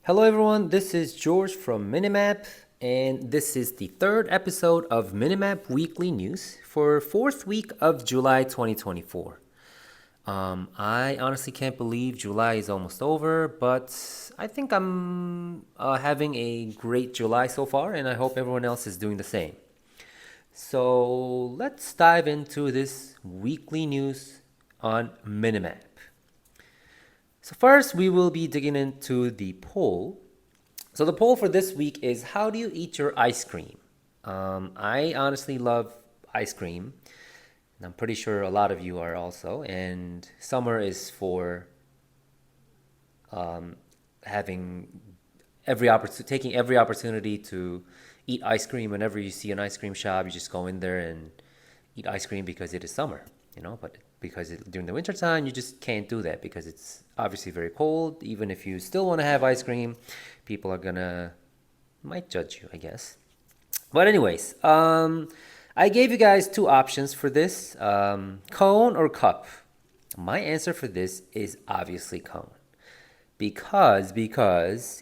Hello everyone, this is George from Minimap, and this is the third episode of Minimap Weekly News for fourth week of July 2024. I honestly can't believe July is almost over, but I think I'm having a great July so far, and I hope everyone else is doing the same. So let's dive into this weekly news on Minimap. So first, we will be digging into the poll. So the poll for this week is, how do you eat your ice cream? I honestly love ice cream, and I'm pretty sure a lot of you are also. And summer is for having taking every opportunity to eat ice cream. Whenever you see an ice cream shop, you just go in there and eat ice cream because it is summer, But during the winter time, you just can't do that because it's obviously very cold. Even if you still want to have ice cream, people are gonna might judge you, I guess. But anyways, I gave you guys two options for this: cone or cup. My answer for this is obviously cone. Because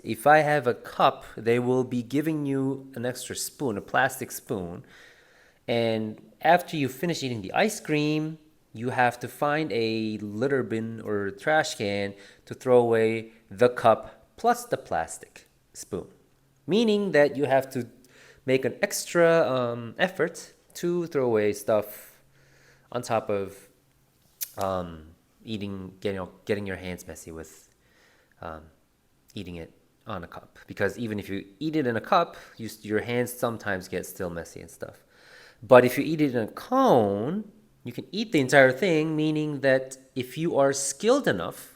if I have a cup, they will be giving you an extra spoon, a plastic spoon, and after you finish eating the ice cream, you have to find a litter bin or trash can to throw away the cup plus the plastic spoon. Meaning that you have to make an extra effort to throw away stuff on top of getting your hands messy with um, eating it on a cup. Because even if you eat it in a cup, your hands sometimes get still messy and stuff. But if you eat it in a cone, you can eat the entire thing, meaning that if you are skilled enough,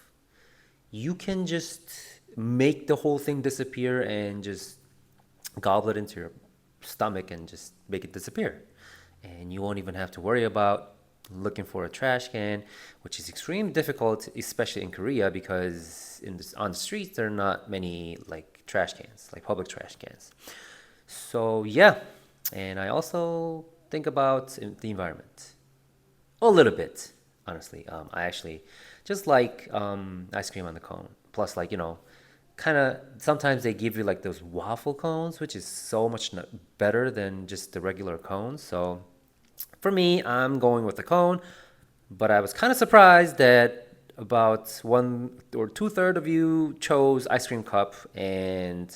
you can just make the whole thing disappear and just gobble it into your stomach and just make it disappear. And you won't even have to worry about looking for a trash can, which is extremely difficult, especially in Korea, because on the streets there are not many like trash cans, like public trash cans. So yeah, and I also think about the environment a little bit, honestly. I actually just like ice cream on the cone. Plus, like, kind of sometimes they give you like those waffle cones, which is so much better than just the regular cones. So for me, I'm going with the cone. But I was kind of surprised that about one or two-thirds of you chose ice cream cup, and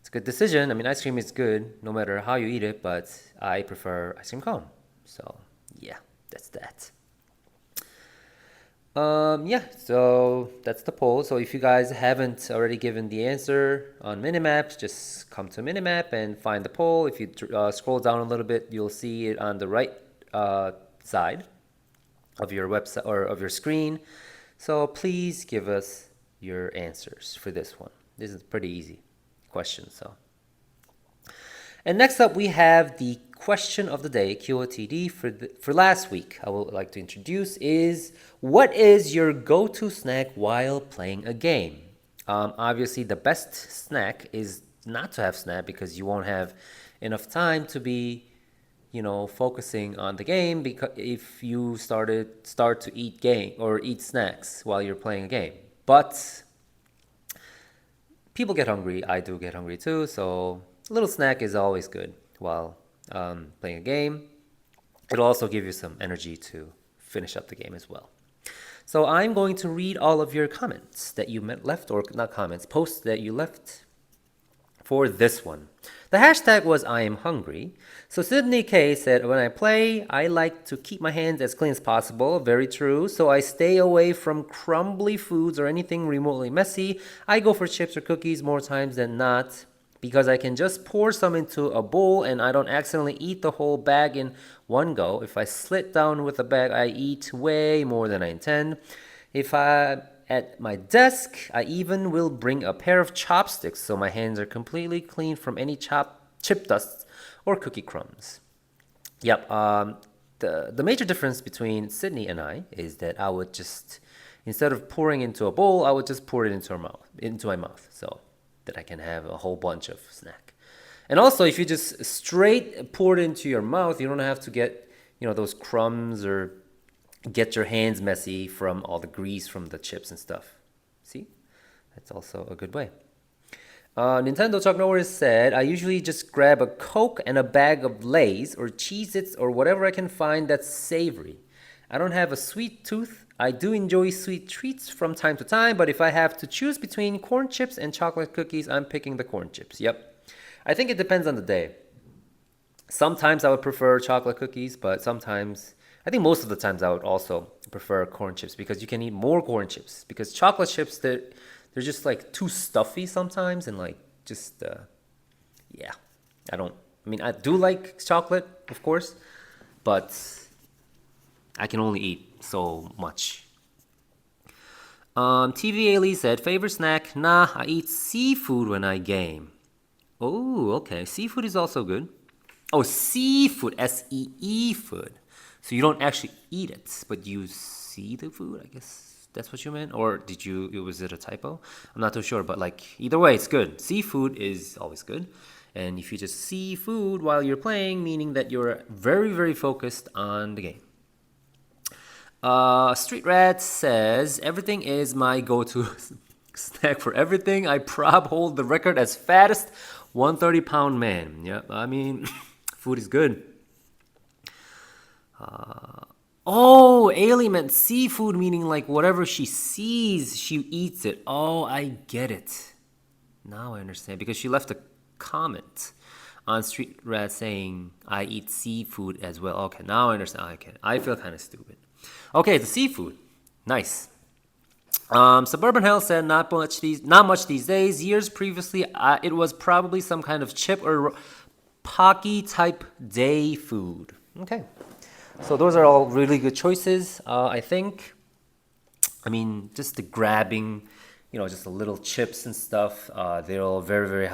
it's a good decision. I mean, ice cream is good no matter how you eat it, but I prefer ice cream cone. So yeah, that's that. Yeah, so that's the poll. So if you guys haven't already given the answer on Minimap, just come to Minimap and find the poll. If you scroll down a little bit, you'll see it on the right side of your website or of your screen. So please give us your answers for this one. This is a pretty easy question. And next up, we have the question of the day, QOTD, for last week. I would like to introduce is, what is your go-to snack while playing a game? Obviously, the best snack is not to have snack because you won't have enough time to be, focusing on the game. Because if you start to eat snacks while you're playing a game, but people get hungry. I do get hungry too, so a little snack is always good while playing a game. It'll also give you some energy to finish up the game as well. So I'm going to read all of your comments that you left, or not comments, posts that you left for this one. The hashtag was I am hungry. So Sydney K said, when I play, I like to keep my hands as clean as possible. Very true. So I stay away from crumbly foods or anything remotely messy. I go for chips or cookies more times than not because I can just pour some into a bowl and I don't accidentally eat the whole bag in one go. If I slit down with a bag, I eat way more than I intend. If I at my desk, I even will bring a pair of chopsticks so my hands are completely clean from any chip dust or cookie crumbs. Yep. The major difference between Sydney and I is that I would just, instead of pouring into a bowl, I would just pour it into my mouth, so that I can have a whole bunch of snack. And also, if you just straight pour it into your mouth, you don't have to get, those crumbs or get your hands messy from all the grease from the chips and stuff. See? That's also a good way. Nintendo Chuck Norris said, I usually just grab a Coke and a bag of Lay's or Cheez-Its or whatever I can find that's savory. I don't have a sweet tooth. I do enjoy sweet treats from time to time, but if I have to choose between corn chips and chocolate cookies, I'm picking the corn chips. Yep. I think it depends on the day. Sometimes I would prefer chocolate cookies, but sometimes, I think most of the times I would also prefer corn chips because you can eat more corn chips. Because chocolate chips, they're just like too stuffy sometimes and like just, yeah. I mean, I do like chocolate, of course, but I can only eat so much. TV Ali said, favorite snack? Nah, I eat seafood when I game. Oh, okay. Seafood is also good. Oh, seafood, S-E-E food. So you don't actually eat it, but you see the food, I guess that's what you meant? Or was it a typo? I'm not too sure, but like either way, it's good. Seafood is always good. And if you just see food while you're playing, meaning that you're very, very focused on the game. Street Rat says, everything is my go-to snack for everything. I prob hold the record as fattest 130-pound man. Yeah, I mean, food is good. Oh, Ailey meant seafood, meaning like whatever she sees, she eats it. Oh, I get it. Now I understand. Because she left a comment on Street Rat saying, I eat seafood as well. Okay, now I understand. Okay, I feel kind of stupid. Okay, the seafood. Nice. Suburban Hell said not much these days. Years previously, it was probably some kind of chip or Pocky type day food. Okay, so those are all really good choices. I think. I mean, just the grabbing, just the little chips and stuff. They're all very very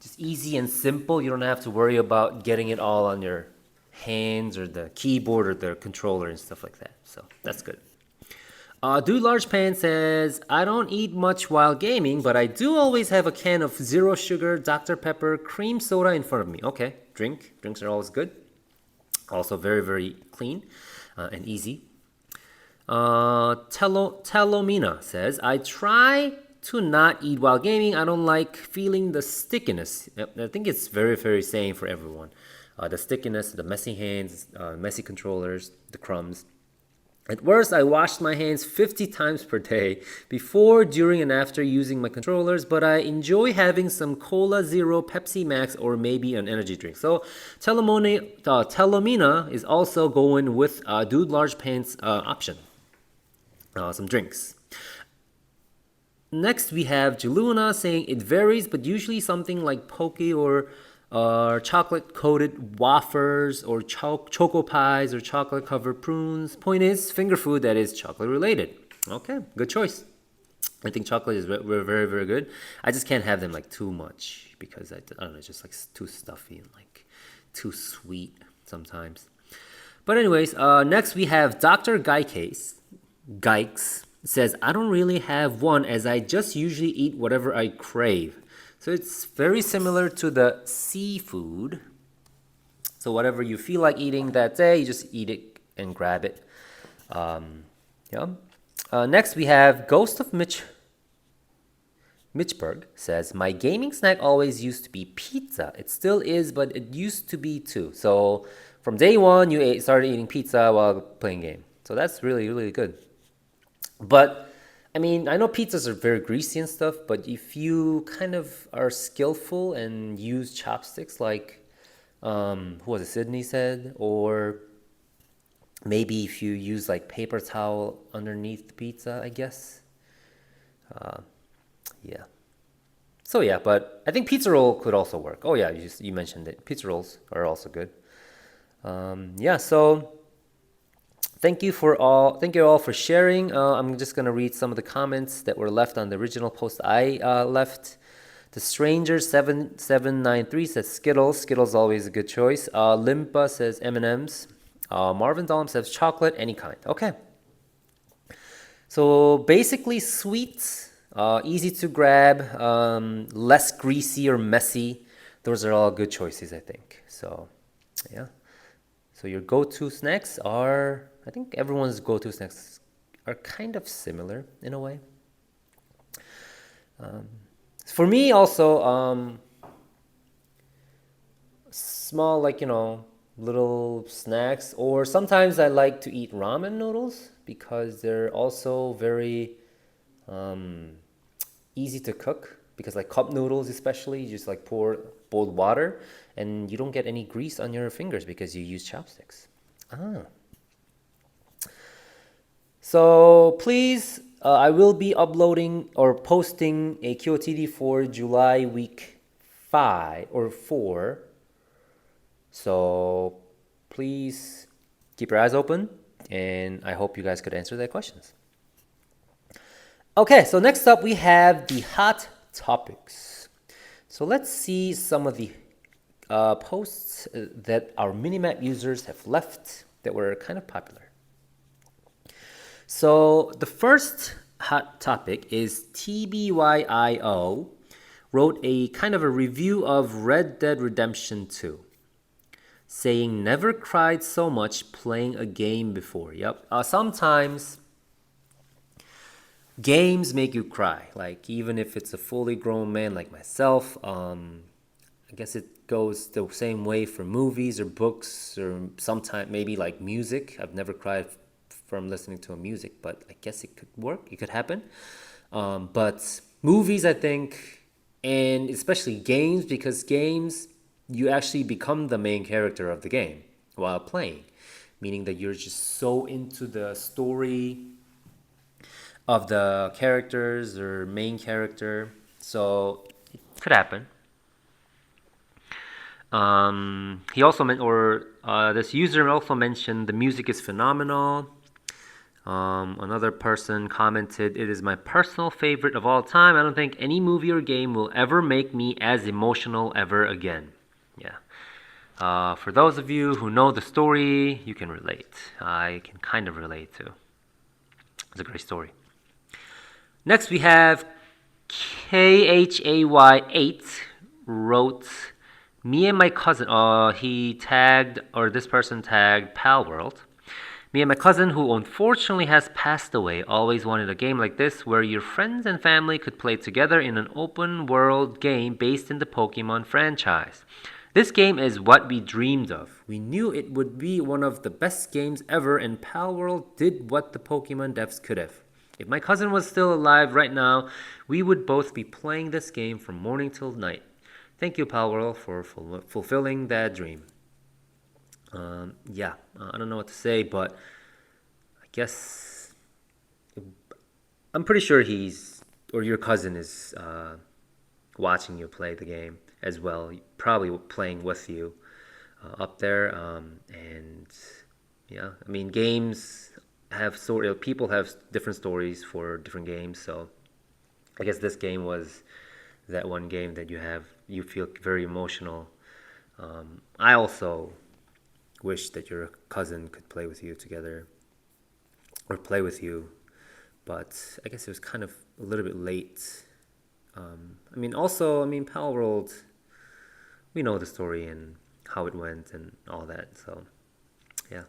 just easy and simple. You don't have to worry about getting it all on your hands or the keyboard or the controller and stuff like that. So that's good. Dude Large Pan says, I don't eat much while gaming, but I do always have a can of zero sugar Dr. Pepper cream soda in front of me. Okay, drinks are always good. Also very, very clean and easy. Telomina says, I try to not eat while gaming. I don't like feeling the stickiness. I think it's very, very same for everyone. The stickiness, the messy hands, messy controllers, the crumbs. At worst, I washed my hands 50 times per day before, during, and after using my controllers, but I enjoy having some Cola Zero, Pepsi Max, or maybe an energy drink. So Telomina is also going with Dude Large Pants option. Some drinks. Next, we have Jaluna saying it varies, but usually something like Poke or chocolate-coated wafers or choco pies or chocolate-covered prunes. Point is, finger food that is chocolate-related. Okay, good choice. I think chocolate is very, very, very good. I just can't have them like too much because I don't know, it's just like too stuffy and like too sweet sometimes. But anyways, next we have Dr. Gikes says, I don't really have one as I just usually eat whatever I crave. So it's very similar to the seafood. So whatever you feel like eating that day, you just eat it and grab it. Next we have Ghost of Mitchberg says, my gaming snack always used to be pizza. It still is, but it used to be too. So from day one, you started eating pizza while playing game. So that's really, really good. But I mean, I know pizzas are very greasy and stuff, but if you kind of are skillful and use chopsticks like, who was it, Sydney said? Or maybe if you use like paper towel underneath the pizza, I guess. Yeah. So yeah, but I think pizza roll could also work. Oh yeah, you mentioned it. Pizza rolls are also good. So thank you all for sharing. I'm just gonna read some of the comments that were left on the original post I left. The Stranger 7793 says Skittles. Skittles always a good choice. Limpa says M&Ms. Marvin Dahlem says chocolate, any kind. Okay. So basically sweets, easy to grab, less greasy or messy. Those are all good choices, I think. So yeah. So your go-to snacks are, I think everyone's go-to snacks are kind of similar in a way. For me, also, small, like, little snacks, or sometimes I like to eat ramen noodles because they're also very um, easy to cook. Because, like, cup noodles, especially, you just like pour boiled water, and you don't get any grease on your fingers because you use chopsticks. Ah. So please, I will be uploading or posting a QOTD for July week 5 or 4. So please keep your eyes open, and I hope you guys could answer their questions. Okay, so next up we have the hot topics. So let's see some of the posts that our Minimap users have left that were kind of popular. So the first hot topic is TBYIO wrote a kind of a review of Red Dead Redemption 2, saying never cried so much playing a game before. Yep. Sometimes games make you cry, like even if it's a fully grown man like myself. I guess it goes the same way for movies or books or sometimes maybe like music. I've never cried from listening to a music, but I guess it could work. It could happen. But movies, I think, and especially games, because games, you actually become the main character of the game while playing, meaning that you're just so into the story of the characters or main character. So it could happen. He also meant, or this user also mentioned, the music is phenomenal. Another person commented, "It is my personal favorite of all time. I don't think any movie or game will ever make me as emotional ever again." Yeah. For those of you who know the story, you can relate. I can kind of relate too. It's a great story. Next, we have KHAY8 wrote, "Me and my cousin," he tagged, or this person tagged Pal World. "Me and my cousin, who unfortunately has passed away, always wanted a game like this where your friends and family could play together in an open world game based in the Pokemon franchise. This game is what we dreamed of. We knew it would be one of the best games ever, and Pal World did what the Pokemon devs could have. If my cousin was still alive right now, we would both be playing this game from morning till night. Thank you, Pal World, for fulfilling that dream." Yeah, I don't know what to say, but I guess I'm pretty sure he's, or your cousin is watching you play the game as well, probably playing with you up there. And yeah, I mean, games have people have different stories for different games. So I guess this game was that one game that you feel very emotional. I also wish that your cousin could play with you together or play with you, but I guess it was kind of a little bit late. Pal World, we know the story and how it went and all that. So, yeah.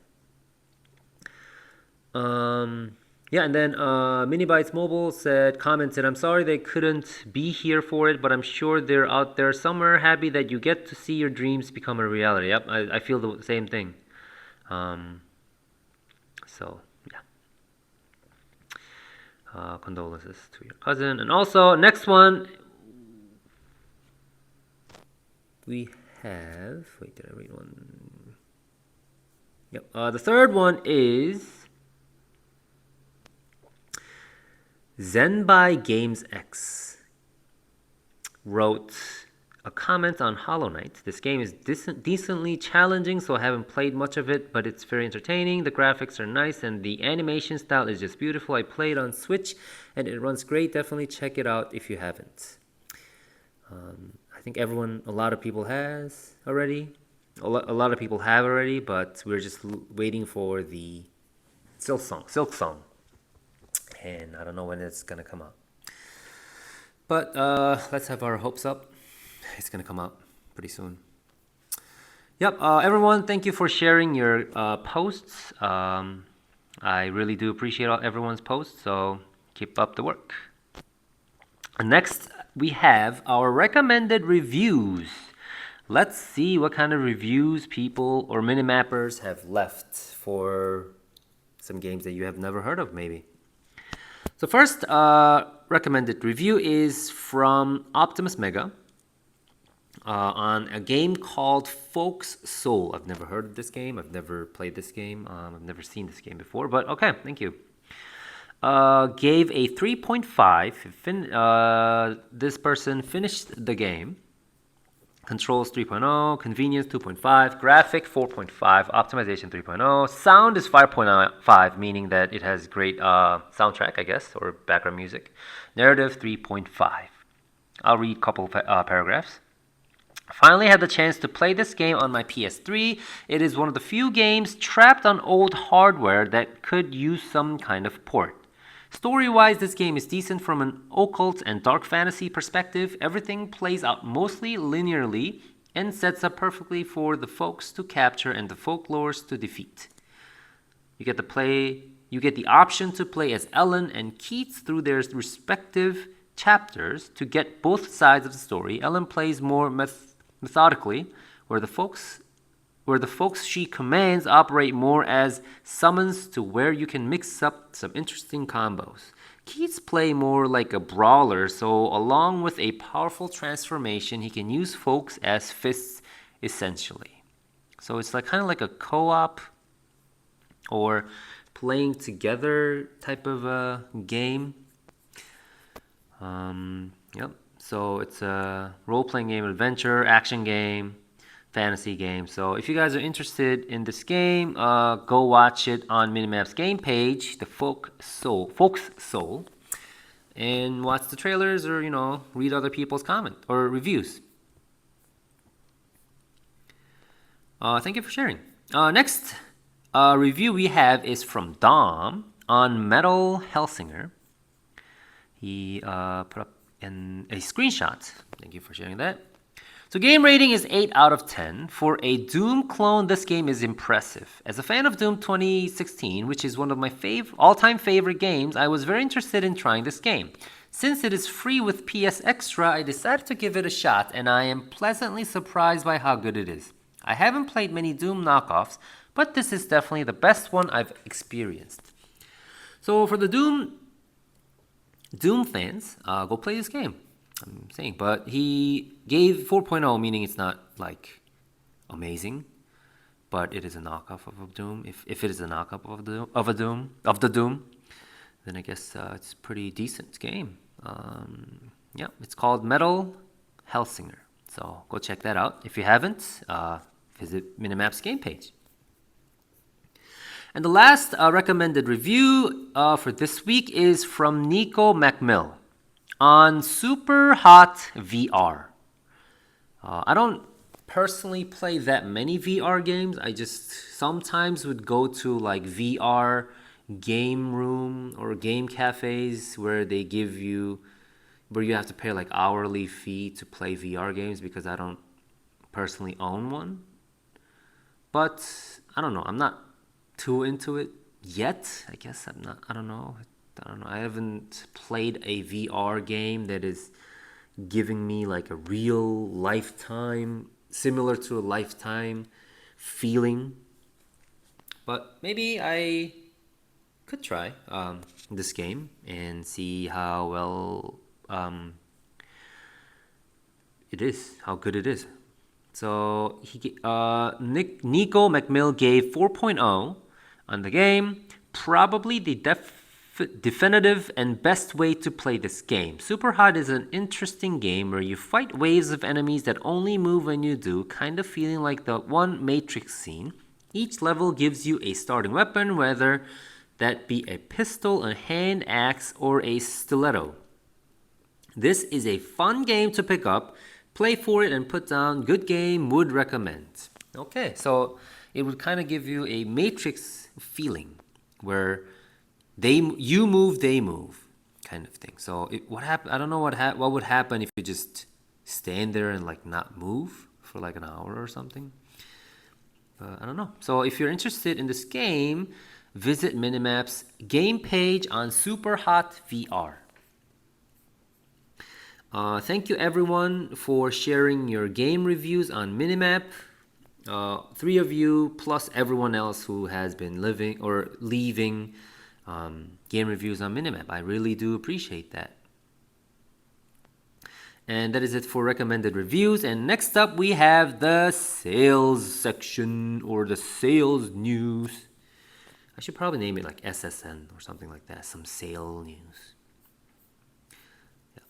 Yeah, and then Minibytes Mobile commented, "I'm sorry they couldn't be here for it, but I'm sure they're out there somewhere happy that you get to see your dreams become a reality." Yep, I feel the same thing. So, yeah. Condolences to your cousin. And also, next one, we have. Wait, did I read one? Yep. The third one is Zenbai Games X wrote a comment on Hollow Knight. "This game is decently challenging, so I haven't played much of it, but it's very entertaining. The graphics are nice, and the animation style is just beautiful. I played on Switch, and it runs great. Definitely check it out if you haven't." I think a lot of people has already. A lot of people have already, but we're just waiting for the Silk Song, and I don't know when it's gonna come out. But let's have our hopes up. It's gonna come out pretty soon. Yep, everyone, thank you for sharing your posts. I really do appreciate everyone's posts, so keep up the work. Next we have our recommended reviews. Let's see what kind of reviews people or minimappers have left for some games that you have never heard of, maybe. So first recommended review is from Optimus Mega on a game called Folk's Soul. I've never heard of this game. I've never played this game. I've never seen this game before, but okay, thank you. Gave a 3.5. This person finished the game. Controls 3.0, convenience 2.5, graphic 4.5, optimization 3.0, sound is 5.5, meaning that it has great soundtrack, I guess, or background music. Narrative 3.5. I'll read a couple paragraphs. Finally had the chance to play this game on my PS3. It is one of the few games trapped on old hardware that could use some kind of port. Story-wise, this game is decent from an occult and dark fantasy perspective. Everything plays out mostly linearly and sets up perfectly for the folks to capture and the folklores to defeat. You get the option to play as Ellen and Keats through their respective chapters to get both sides of the story. Ellen plays more methodically, where the folks she commands operate more as summons to where you can mix up some interesting combos. Keats play more like a brawler, so along with a powerful transformation, he can use folks as fists essentially. So it's like kind of like a co-op or playing together type of a game. Yep. So it's a role-playing game, adventure, action game, fantasy game. So if you guys are interested in this game, go watch it on Minimap's game page, the Folk's Soul, and watch the trailers or, read other people's comment or reviews. Thank you for sharing. Next review we have is from Dom on Metal Hellsinger. He put up a screenshot. Thank you for sharing that. So game rating is 8 out of 10. For a Doom clone, this game is impressive. As a fan of Doom 2016, which is one of my all-time favorite games, I was very interested in trying this game. Since it is free with PS Extra, I decided to give it a shot, and I am pleasantly surprised by how good it is. I haven't played many Doom knockoffs, but this is definitely the best one I've experienced. So for the Doom fans, go play this game. I'm saying, but he gave 4.0, meaning it's not like amazing, but it is a knockoff of a Doom. If it is a knockoff of the Doom, then I guess it's a pretty decent game. Yeah, it's called Metal Hellsinger. So go check that out. If you haven't, visit Minimap's game page. And the last recommended review for this week is from Nico McMill on Super Hot VR. I don't personally play that many VR games. I just sometimes would go to like VR game room or game cafes where you have to pay like hourly fee to play VR games because I don't personally own one. But I don't know. I'm not too into it yet. I guess I'm not. I don't know. I haven't played a VR game that is giving me like a real lifetime, similar to a lifetime feeling. But maybe I could try this game and see how well it is, how good it is. So Nico McMill gave 4.0 on the game. Probably the definitive and best way to play this game. Super Hot is an interesting game where you fight waves of enemies that only move when you do, kind of feeling like the one Matrix scene. Each level gives you a starting weapon, whether that be a pistol, a hand axe, or a stiletto. This is a fun game to pick up, play for it, and put down. Good game, would recommend. Okay, so it would kind of give you a Matrix feeling where you move, they move, kind of thing. So what happened? I don't know what would happen if you just stand there and like not move for like an hour or something. I don't know. So if you're interested in this game, visit Minimap's game page on Super Hot VR. Thank you everyone for sharing your game reviews on Minimap. 3 of you plus everyone else who has been living or leaving game reviews on Minimap. I really do appreciate that. And that is it for recommended reviews. And next up we have the sales section or the sales news. I should probably name it like SSN or something like that. Some sale news. Yeah.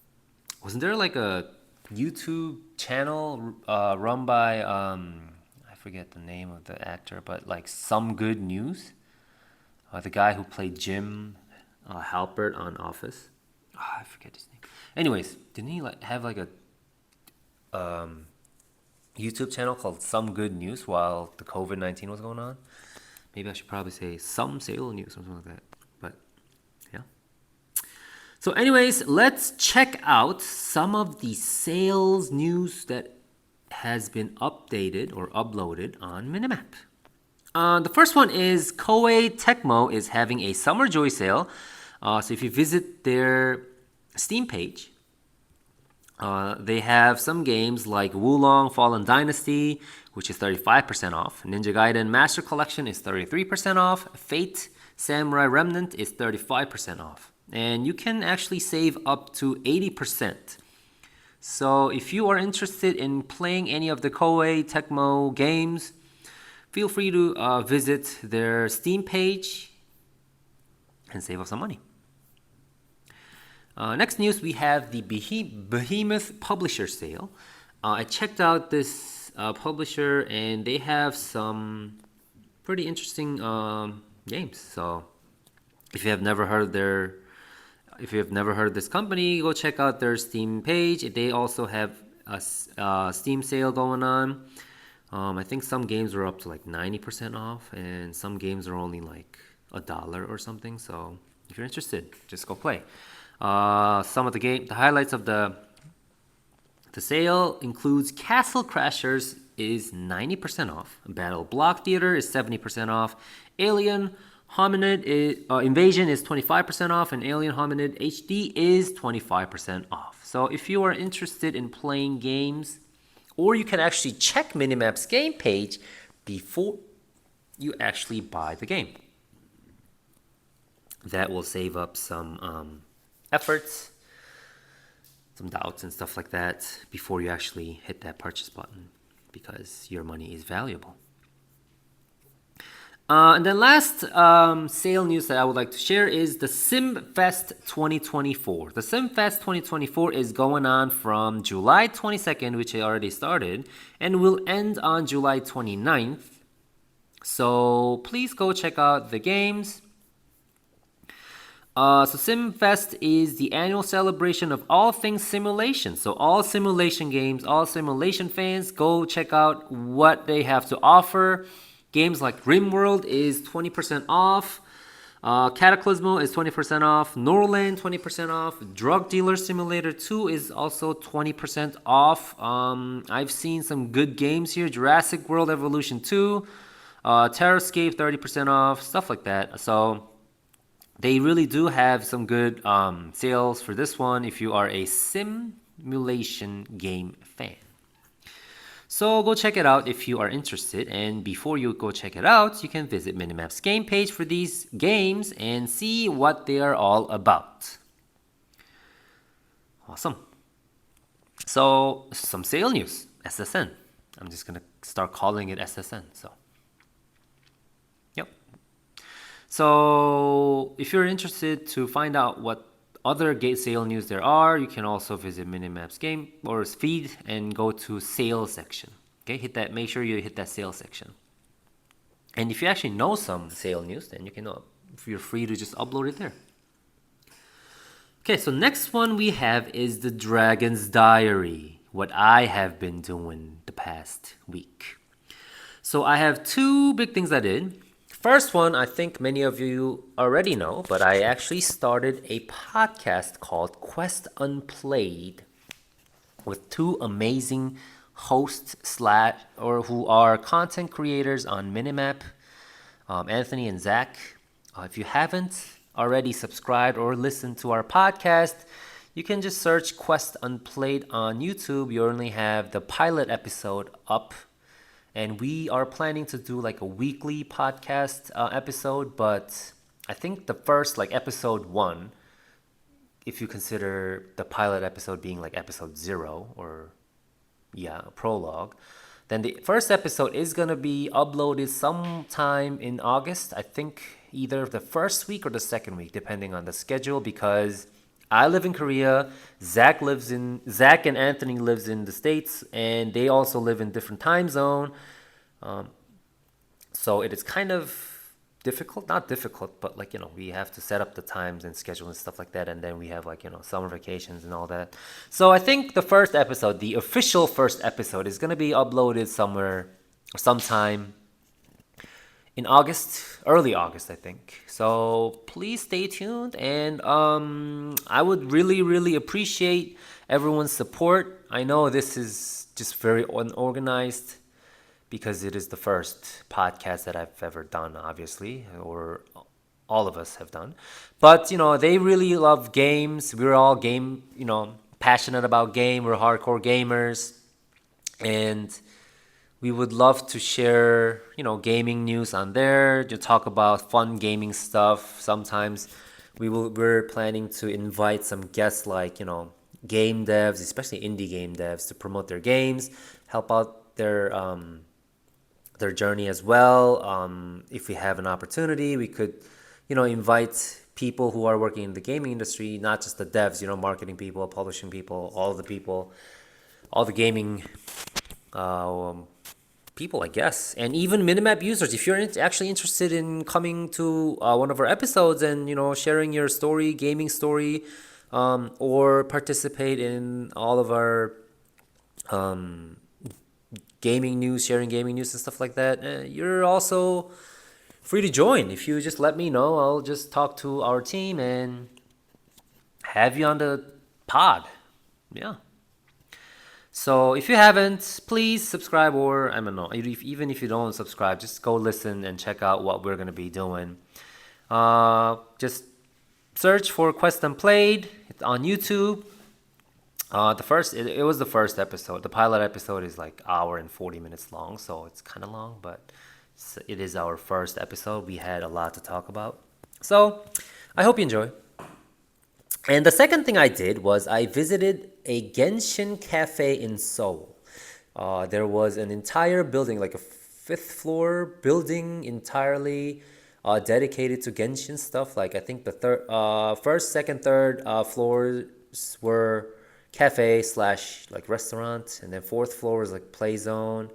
Wasn't there like a YouTube channel run by I forget the name of the actor, but like Some Good News? The guy who played Jim Halpert on Office. I forget his name. Anyways, didn't he have like a YouTube channel called Some Good News while the COVID-19 was going on? Maybe I should probably say Some Sale News or something like that. But yeah. So anyways, let's check out some of the sales news that has been updated or uploaded on Minimap. The first one is Koei Tecmo is having a Summer Joy sale. So if you visit their Steam page, they have some games like Wulong Fallen Dynasty, which is 35% off. Ninja Gaiden Master Collection is 33% off. Fate Samurai Remnant is 35% off. And you can actually save up to 80%. So if you are interested in playing any of the Koei Tecmo games, feel free to visit their Steam page and save up some money. Next news, we have the Behemoth Publisher Sale. I checked out this publisher and they have some pretty interesting games. So if you have never heard of this company, go check out their Steam page. They also have a Steam sale going on. I think some games are up to like 90% off and some games are only like $1 or something. So if you're interested, just go play. Some of the highlights of the sale includes Castle Crashers is 90% off. Battle Block Theater is 70% off. Alien Hominid Invasion is 25% off, and Alien Hominid HD is 25% off. So if you are interested in playing games, or you can actually check Minimap's game page before you actually buy the game. That will save up some efforts, some doubts and stuff like that before you actually hit that purchase button, because your money is valuable. And then last sale news that I would like to share is the SimFest 2024. The SimFest 2024 is going on from July 22nd, which I already started, and will end on July 29th. So please go check out the games. So SimFest is the annual celebration of all things simulation. So all simulation games, all simulation fans, go check out what they have to offer. Games like RimWorld is 20% off. Cataclysmo is 20% off. Norland 20% off. Drug Dealer Simulator 2 is also 20% off. I've seen some good games here. Jurassic World Evolution 2, Terrascape 30% off, stuff like that. So they really do have some good sales for this one if you are a simulation game fan. So go check it out if you are interested. And before you go check it out, you can visit Minimap's game page for these games and see what they are all about. Awesome. So some sale news, SSN. I'm just going to start calling it SSN. So if you're interested to find out what other sale news there are, you can also visit Minimap's game or feed and go to sales section. Okay, make sure you hit that sales section. And if you actually know some sale news, then you're free to just upload it there. Okay, so next one we have is the Dragon's Diary, what I have been doing the past week. So I have two big things I did. First one, I think many of you already know, but I actually started a podcast called Quest Unplayed with two amazing hosts who are content creators on Minimap, Anthony and Zach. If you haven't already subscribed or listened to our podcast, you can just search Quest Unplayed on YouTube. You only have the pilot episode up. And we are planning to do like a weekly podcast episode, but I think the first, like episode 1, if you consider the pilot episode being like episode 0 or a prologue, then the first episode is going to be uploaded sometime in August. I think either the first week or the second week, depending on the schedule, because I live in Korea. Zach and Anthony lives in the States, and they also live in different time zone. So it is kind of difficult, not difficult, but like, we have to set up the times and schedule and stuff like that. And then we have like, summer vacations and all that. So I think the first episode, the official first episode, is going to be uploaded sometime in August, early August, I think. So please stay tuned. And I would really, really appreciate everyone's support. I know this is just very unorganized, because it is the first podcast that I've ever done, obviously, or all of us have done. But, they really love games. We're all passionate about game. We're hardcore gamers. And we would love to share, gaming news on there, to talk about fun gaming stuff. Sometimes we're planning to invite some guests like, game devs, especially indie game devs, to promote their games, help out their journey as well. If we have an opportunity, we could, invite people who are working in the gaming industry, not just the devs, marketing people, publishing people, all the gaming people, I guess. And even Minimap users, if you're actually interested in coming to one of our episodes and, sharing your story, gaming story, or participate in all of our gaming news, sharing gaming news and stuff like that, you're also free to join. If you just let me know, I'll just talk to our team and have you on the pod. Yeah. So if you haven't, please subscribe, or I don't know, even if you don't subscribe, just go listen and check out what we're going to be doing. Just search for Quest Unplayed. It's on YouTube. It was the first episode. The pilot episode is like hour and 40 minutes long, so it's kind of long, but it is our first episode. We had a lot to talk about. So I hope you enjoy. And the second thing I did was I visited a Genshin cafe in Seoul. There was an entire building, like a fifth floor building entirely dedicated to Genshin stuff. Like I think the first, second, third floors were cafe / like restaurant, and then fourth floor was like play zone.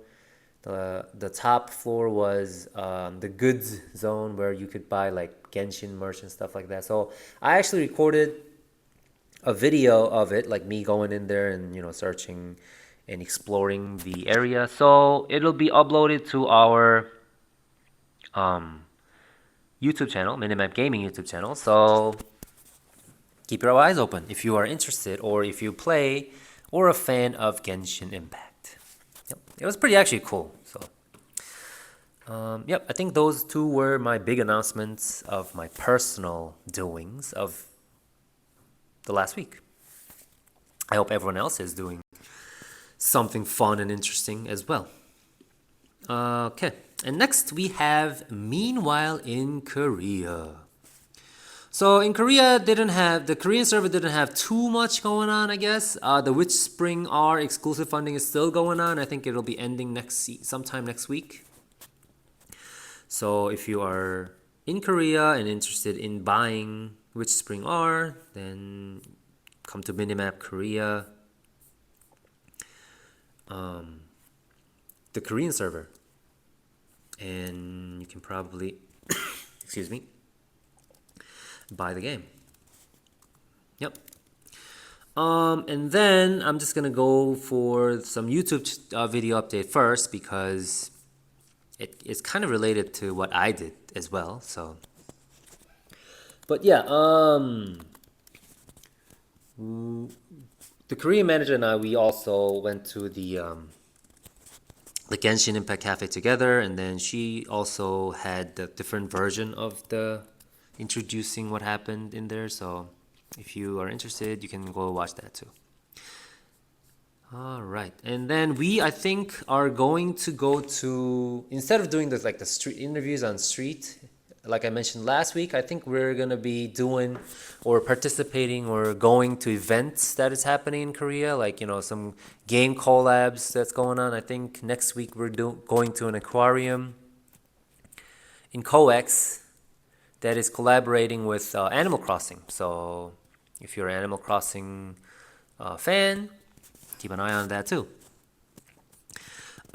The top floor was the goods zone, where you could buy like Genshin merch and stuff like that. So I actually recorded a video of it, like me going in there and searching and exploring the area. So it'll be uploaded to our YouTube channel, Minimap Gaming YouTube channel. So keep your eyes open if you are interested, or if you play or a fan of Genshin Impact. Yep. It was pretty actually cool. So I think those two were my big announcements of my personal doings of the last week. I hope everyone else is doing something fun and interesting as well. Okay, and next we have Meanwhile in Korea. So in Korea, the Korean server didn't have too much going on, I guess. The Witch Spring R exclusive funding is still going on. I think it'll be ending sometime next week. So if you are in Korea and interested in buying Witch Spring R, then come to Minimap Korea, the Korean server, and you can probably excuse me, buy the game. Yep. And then I'm just gonna go for some YouTube video update first, because it's kind of related to what I did as well. So, but yeah, the Korean manager and I, we also went to the Genshin Impact Cafe together, and then she also had the different version of the introducing what happened in there. So If you are interested, you can go watch that too. All right, and then I think, are going to go to, instead of doing the street interviews on street, like I mentioned last week, I think we're gonna be doing or participating or going to events that is happening in Korea, like some game collabs that's going on. I think next week we're going to an aquarium in COEX that is collaborating with Animal Crossing. So if you're an Animal Crossing fan, keep an eye on that too.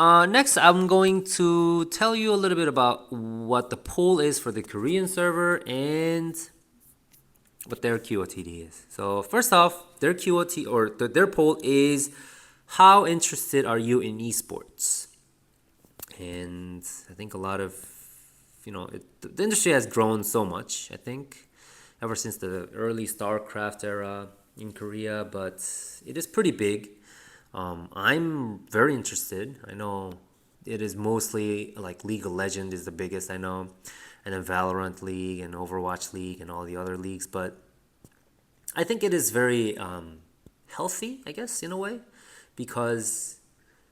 Next, I'm going to tell you a little bit about what the poll is for the Korean server and what their QOTD is. So first off, their QOT or their poll is, how interested are you in esports? And I think a lot of the industry has grown so much, I think, ever since the early StarCraft era in Korea, but it is pretty big. I'm very interested. I know it is mostly like League of Legends is the biggest, I know, and then Valorant League and Overwatch League and all the other leagues, but I think it is very healthy, I guess, in a way, because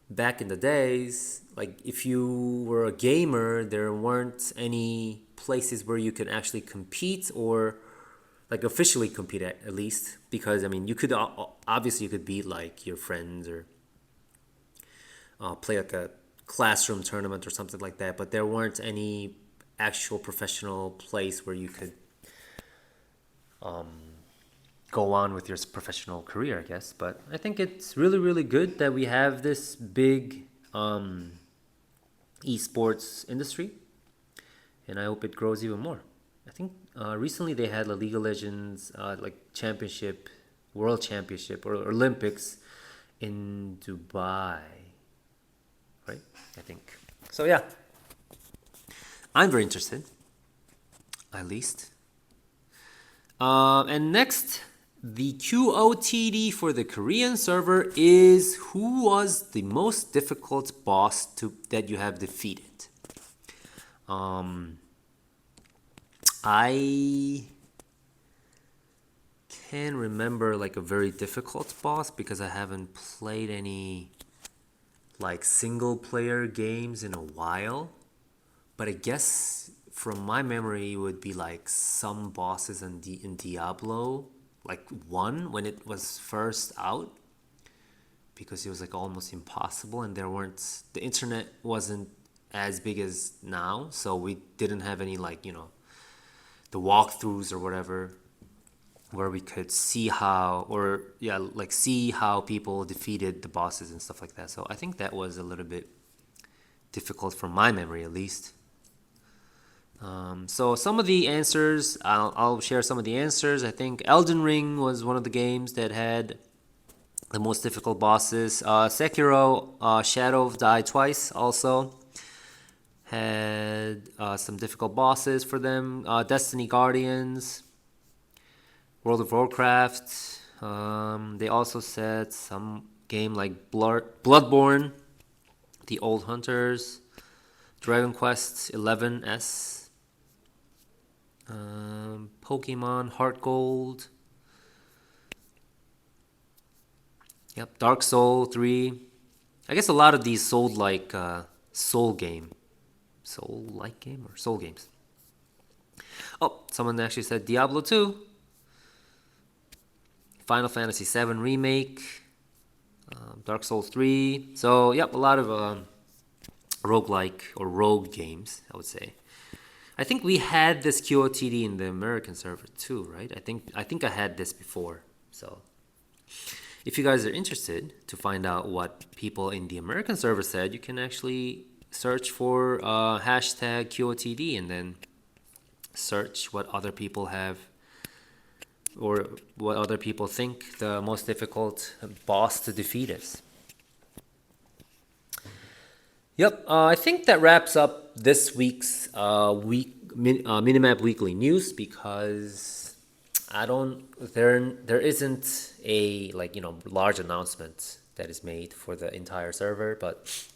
back in the days, like if you were a gamer, there weren't any places where you could actually compete or like officially compete at least, because I mean you could obviously you could beat like your friends or play like a classroom tournament or something like that, but there weren't any actual professional place where you could go on with your professional career, I guess. But I think it's really, really good that we have this big esports industry, and I hope it grows even more. I think recently they had a League of Legends like championship, world championship, or Olympics in Dubai, right? I think so. Yeah, I'm very interested, at least. And next, the QOTD for the Korean server is, who was the most difficult boss that you have defeated? I can remember like a very difficult boss because I haven't played any like single player games in a while. But I guess from my memory, it would be like some bosses in Diablo, like 1 when it was first out, because it was like almost impossible, and the internet wasn't as big as now, so we didn't have any like the walkthroughs or whatever, where we could see how people defeated the bosses and stuff like that. So I think that was a little bit difficult from my memory, at least. So some of the answers, I'll share some of the answers. I think Elden Ring was one of the games that had the most difficult bosses. Sekiro, Shadow of Die Twice also had some difficult bosses for them. Destiny Guardians, World of Warcraft. They also said some game like Bloodborne, The Old Hunters, Dragon Quest 11S, Pokemon Heart Gold. Yep, Dark Soul 3. I guess a lot of these sold like soul game. Soul-like game or soul games. Oh, someone actually said Diablo 2. Final Fantasy 7 Remake. Dark Souls 3. So, yep, a lot of roguelike or rogue games, I would say. I think we had this QOTD in the American server too, right? I think I had this before. So if you guys are interested to find out what people in the American server said, you can actually search for hashtag QOTD and then search what other people have or what other people think the most difficult boss to defeat is. Yep, I think that wraps up this week's Minimap Weekly News, because there isn't a large announcement that is made for the entire server, but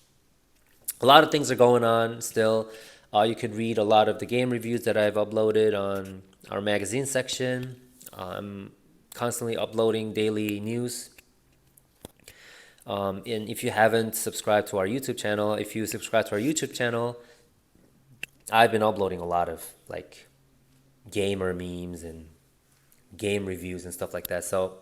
a lot of things are going on still. You could read a lot of the game reviews that I've uploaded on our magazine section. I'm constantly uploading daily news. And if you haven't subscribed to our YouTube channel, if you subscribe to our YouTube channel, I've been uploading a lot of like gamer memes and game reviews and stuff like that. So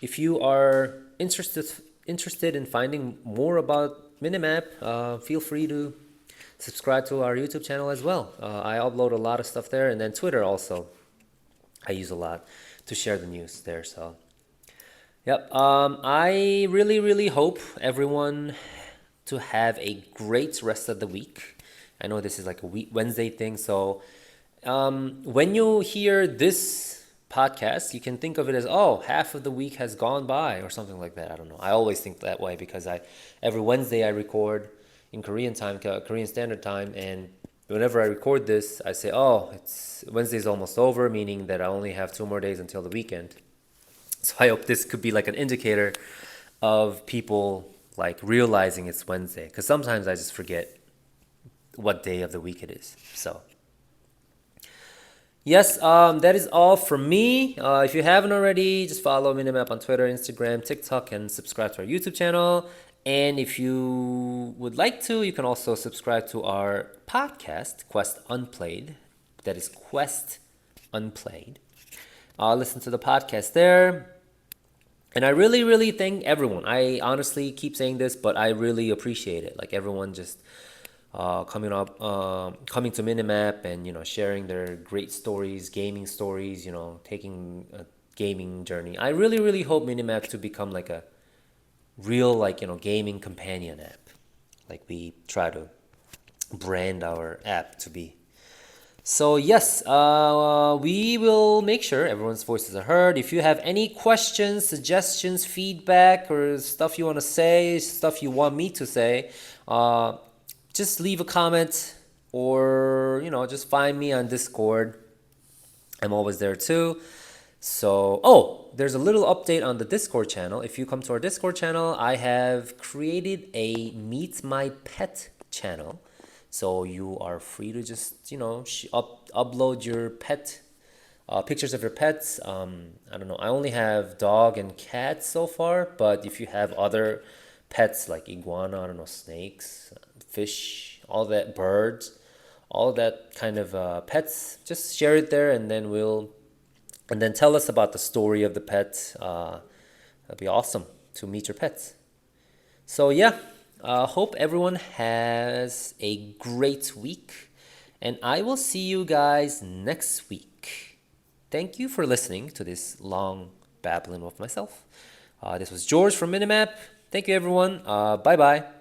if you are interested in finding more about Minimap, feel free to subscribe to our YouTube channel as well. I upload a lot of stuff there, and then Twitter also. I use a lot to share the news there. So, yep. I really hope everyone to have a great rest of the week. I know this is like a Wednesday thing, so when you hear this podcast, you can think of it as, oh, half of the week has gone by or something like that. I don't know. I always think that way because every Wednesday I record in Korean time, Korean Standard Time, and whenever I record this, I say, oh, it's Wednesday's almost over, meaning that I only have 2 more days until the weekend. So I hope this could be like an indicator of people like realizing it's Wednesday, because sometimes I just forget what day of the week it is. So yes, that is all from me. If you haven't already, just follow Minimap on Twitter, Instagram, TikTok, and subscribe to our YouTube channel. And if you would like to, you can also subscribe to our podcast, Quest Unplayed. That is Quest Unplayed. Listen to the podcast there. And I really thank everyone. I honestly keep saying this, but I really appreciate it. Like everyone just coming to Minimap and sharing their great stories, gaming stories, taking a gaming journey. I really hope Minimap to become like a real gaming companion app, like we try to brand our app to be. So yes, we will make sure everyone's voices are heard. If you have any questions, suggestions, feedback, or stuff you want to say, stuff you want me to say, just leave a comment, or just find me on Discord. I'm always there too. So, oh, there's a little update on the Discord channel. If you come to our Discord channel, I have created a Meet My Pet channel. So you are free to just, upload your pet, pictures of your pets. I don't know. I only have dog and cat so far, but if you have other pets like iguana, I don't know, snakes, fish, all that, birds, all that kind of pets, just share it there, and then tell us about the story of the pet. That'd be awesome to meet your pets. So yeah, hope everyone has a great week, and I will see you guys next week. Thank you for listening to this long babbling with myself. This was George from Minimap. Thank you, everyone. Bye bye.